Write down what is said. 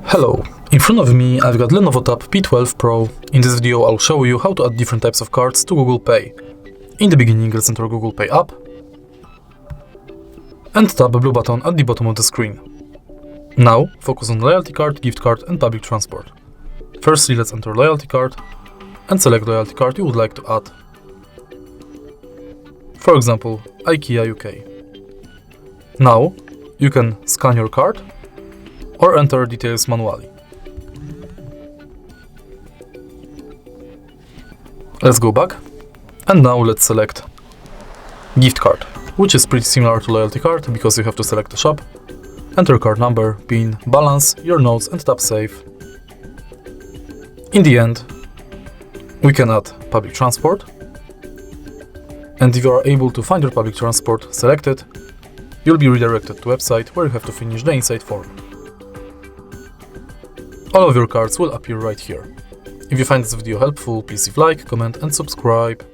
Hello, in front of me I've got LENOVO Tab P12 Pro. In this video I'll show you how to add different types of cards to Google Pay. In the beginning, let's enter Google Pay app and tap the blue button at the bottom of the screen. Now focus on loyalty card, gift card and public transport. Firstly, let's enter loyalty card and select loyalty card you would like to add. For example, IKEA UK. Now you can scan your card or enter details manually. Let's go back and now let's select gift card, which is pretty similar to loyalty card because you have to select the shop, enter card number, PIN, balance, your notes and tap save. In the end, we can add public transport, and if you are able to find your public transport selected, you'll be redirected to a website where you have to finish the inside form. All of your cards will appear right here. If you find this video helpful, please leave a like, comment and subscribe.